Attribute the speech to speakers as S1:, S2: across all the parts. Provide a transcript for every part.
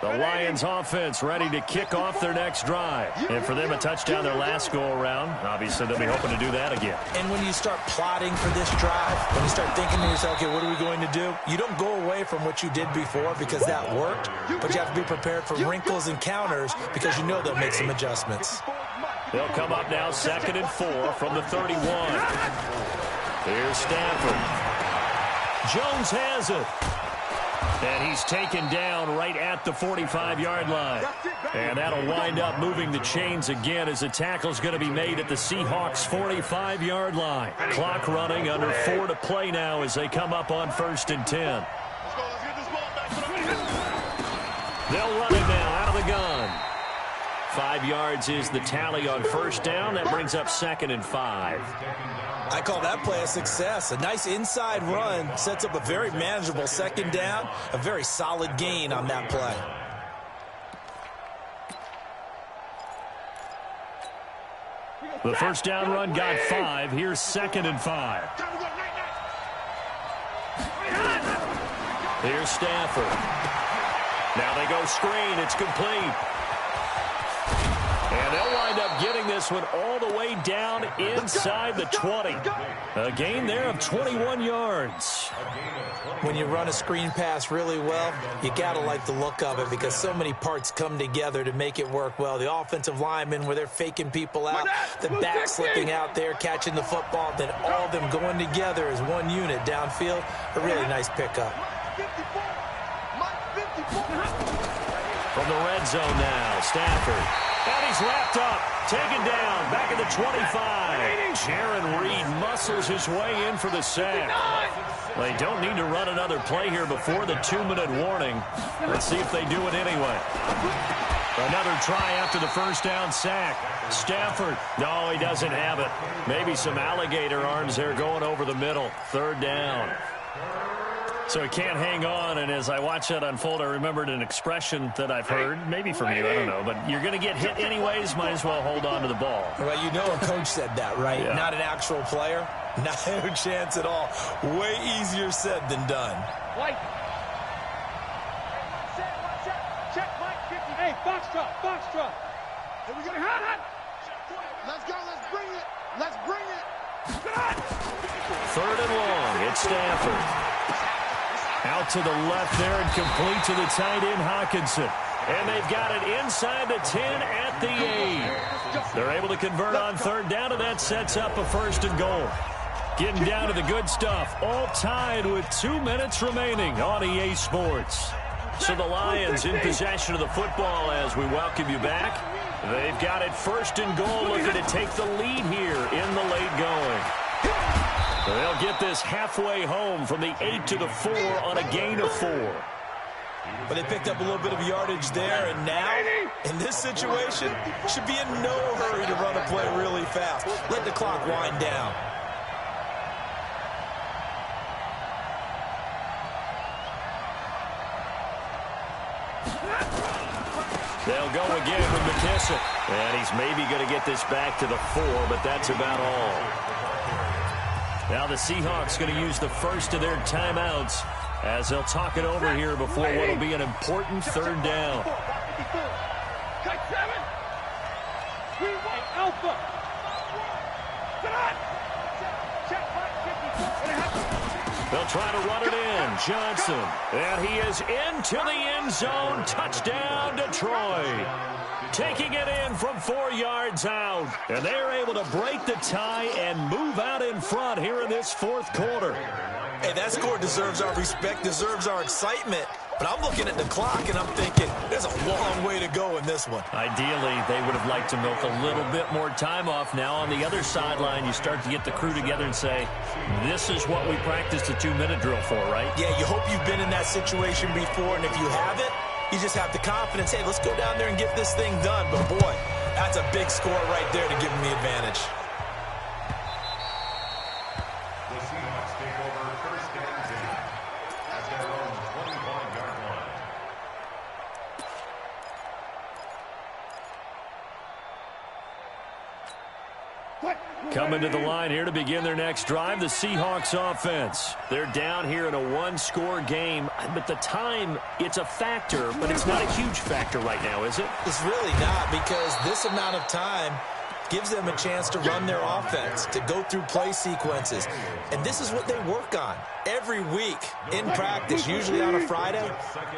S1: The Lions offense ready to kick off their next drive. And for them, a touchdown their last go-around. Obviously, they'll be hoping to do that again.
S2: And when you start plotting for this drive, when you start thinking to yourself, okay, what are we going to do? You don't go away from what you did before because that worked, but you have to be prepared for wrinkles and counters because you know they'll make some adjustments.
S1: They'll come up now 2nd and 4 from the 31. Here's Stafford. Jones has it. And he's taken down right at the 45-yard line. And that'll wind up moving the chains again as the tackle's going to be made at the Seahawks' 45-yard line. Clock running, under 4 to play now as they come up on 1st and 10. They'll run it now out of the gun. 5 yards is the tally on 1st down. That brings up 2nd and 5.
S2: I call that play a success. A nice inside run sets up a very manageable 2nd down. A very solid gain on that play.
S1: The 1st down run got 5. Here's 2nd and 5. Here's Stafford. Now they go screen. It's complete. And they'll wind up getting this one all the way down inside the 20. A gain there of 21 yards.
S2: When you run a screen pass really well, you got to like the look of it because so many parts come together to make it work well. The offensive linemen, where they're faking people out, the back slipping out there, catching the football, then all of them going together as one unit downfield. A really nice pickup.
S1: From the red zone now, Stafford. And he's wrapped up, taken down, back at the 25. Jaron Reed muscles his way in for the sack. They don't need to run another play here before the 2-minute warning. Let's see if they do it anyway. Another try after the 1st down sack. Stafford, no, he doesn't have it. Maybe some alligator arms there going over the middle. 3rd down. So he can't hang on, and as I watch that unfold, I remembered an expression that I've heard, maybe from you, I don't know, but you're going to get hit anyways, might as well hold on to the ball.
S2: Well, you know a coach said that, right?
S1: Yeah.
S2: Not an actual player. No chance at all. Way easier said than done.
S3: White. Check, Mike. Hey, Foxtrot. Here we go. Hot. Let's go. Let's bring it.
S1: 3rd and long. It's Stafford. Out to the left there and complete to the tight end, Hawkinson. And they've got it inside the 10 at the 8. They're able to convert on 3rd down, and that sets up a 1st and goal. Getting down to the good stuff. All tied with 2 minutes remaining on EA Sports. So the Lions in possession of the football as we welcome you back. They've got it 1st and goal, looking to take the lead here in the late going. They'll get this halfway home from the 8 to the 4 on a gain of 4.
S2: But they picked up a little bit of yardage there, and now, in this situation, should be in no hurry to run a play really fast. Let the clock wind down.
S1: They'll go again with McKissick. And he's maybe going to get this back to the 4, but that's about all. Now the Seahawks going to use the first of their timeouts as they'll talk it over here before what will be an important 3rd down. They'll try to run it in. Johnson. And he is into the end zone. Touchdown, Detroit. Taking it in from 4 yards out. And they're able to break the tie and move out in front here in this 4th quarter.
S2: Hey, that score deserves our respect, deserves our excitement. But I'm looking at the clock, and I'm thinking, there's a long way to go in this one.
S1: Ideally, they would have liked to milk a little bit more time off. Now on the other sideline, you start to get the crew together and say, this is what we practiced a 2-minute drill for, right?
S2: Yeah, you hope you've been in that situation before, and if you haven't, you just have the confidence, hey, let's go down there and get this thing done. But, boy, that's a big score right there to give them the advantage.
S4: The Seahawks take over 1st and 10 at their own 21-yard line.
S1: Coming to the line here to begin their next drive, the Seahawks offense. They're down here in a one-score game, but the time, it's a factor, but it's not a huge factor right now, is it?
S2: It's really not, because this amount of time gives them a chance to run their offense, to go through play sequences. And this is what they work on every week in practice, usually on a Friday.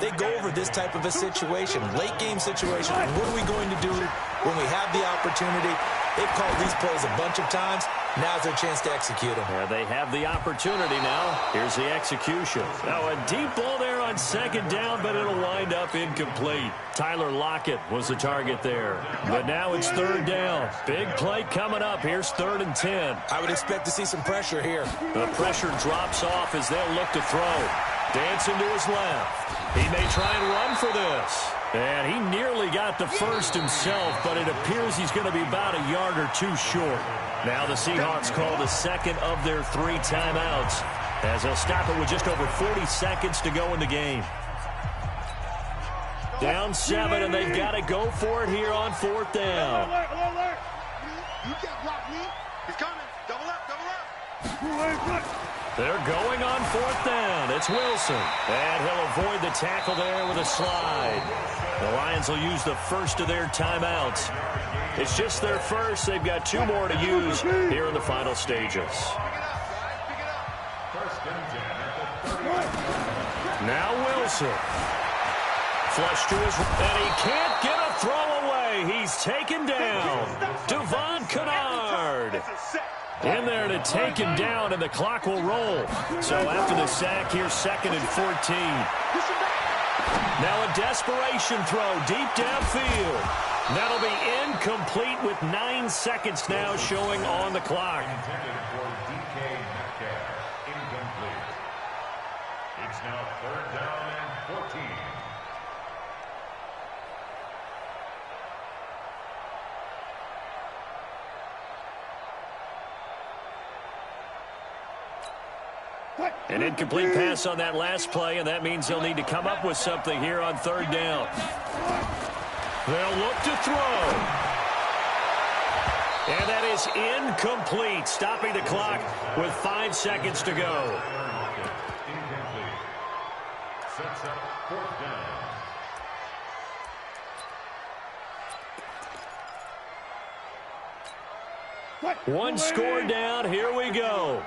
S2: They go over this type of a situation, late-game situation. What are we going to do when we have the opportunity? They've called these plays a bunch of times. Now's their chance to execute them.
S1: Yeah, they have the opportunity now. Here's the execution. Now a deep ball there on second down, but it'll wind up incomplete. Tyler Lockett was the target there. But now it's third down. Big play coming up. Here's 3rd and 10.
S2: I would expect to see some pressure here.
S1: The pressure drops off as they'll look to throw. Dancing to his left. He may try and run for this. And he nearly got the first himself, but it appears he's going to be about a yard or two short. Now the Seahawks call the second of their 3 timeouts, as they'll stop it with just over 40 seconds to go in the game. Down 7, and they've got to go for it here on 4th down.
S3: Alert. You can't block me. He's coming. Double up.
S1: They're going on 4th down. It's Wilson. And he'll avoid the tackle there with a slide. The Lions will use the first of their timeouts. It's just their first. They've got 2 more to use here in the final stages. Now Wilson. Flush to his right, and he can't get a throw away. He's taken down. Devon Kennard in there to take him down, and the clock will roll. So after the sack, here's 2nd and 14. Now a desperation throw deep downfield. That'll be incomplete with 9 seconds now showing on the clock.
S4: It's now 3rd down and 14.
S1: An incomplete pass on that last play, and that means they'll need to come up with something here on 3rd down. They'll look to throw. And that is incomplete, stopping the clock with 5 seconds to go.
S4: Incomplete. Sets up 4th down.
S1: One score down. Here we go.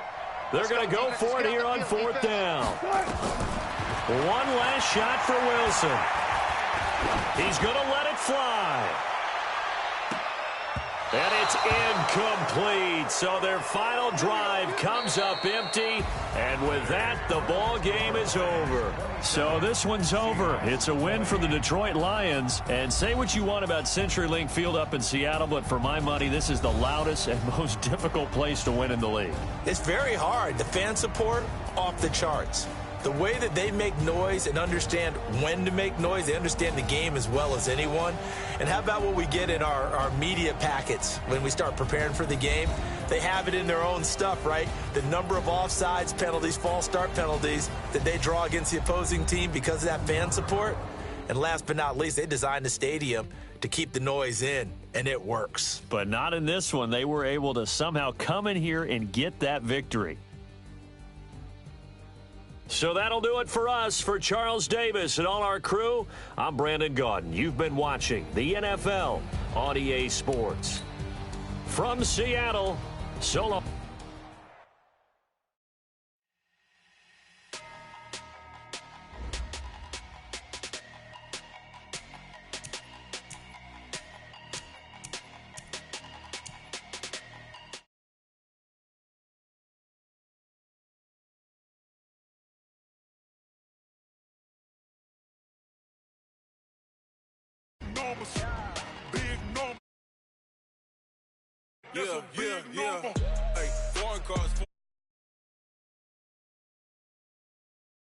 S1: They're going to go for it here on 4th down. One last shot for Wilson. He's going to let it fly. And it's incomplete. So their final drive comes up empty. And with that, the ball game is over. So this one's over. It's a win for the Detroit Lions. And say what you want about CenturyLink Field up in Seattle, but for my money, this is the loudest and most difficult place to win in the league.
S2: It's very hard. The fan support, off the charts. The way that they make noise and understand when to make noise, they understand the game as well as anyone. And how about what we get in our media packets when we start preparing for the game? They have it in their own stuff, right? The number of offsides penalties, false start penalties that they draw against the opposing team because of that fan support. And last but not least, they designed the stadium to keep the noise in, and it works.
S1: But not in this one. They were able to somehow come in here and get that victory. So that'll do it for us. For Charles Davis and all our crew, I'm Brandon Gaudin. You've been watching the NFL on EA Sports. From Seattle, so long.
S5: Yeah. Hey, foreign cars.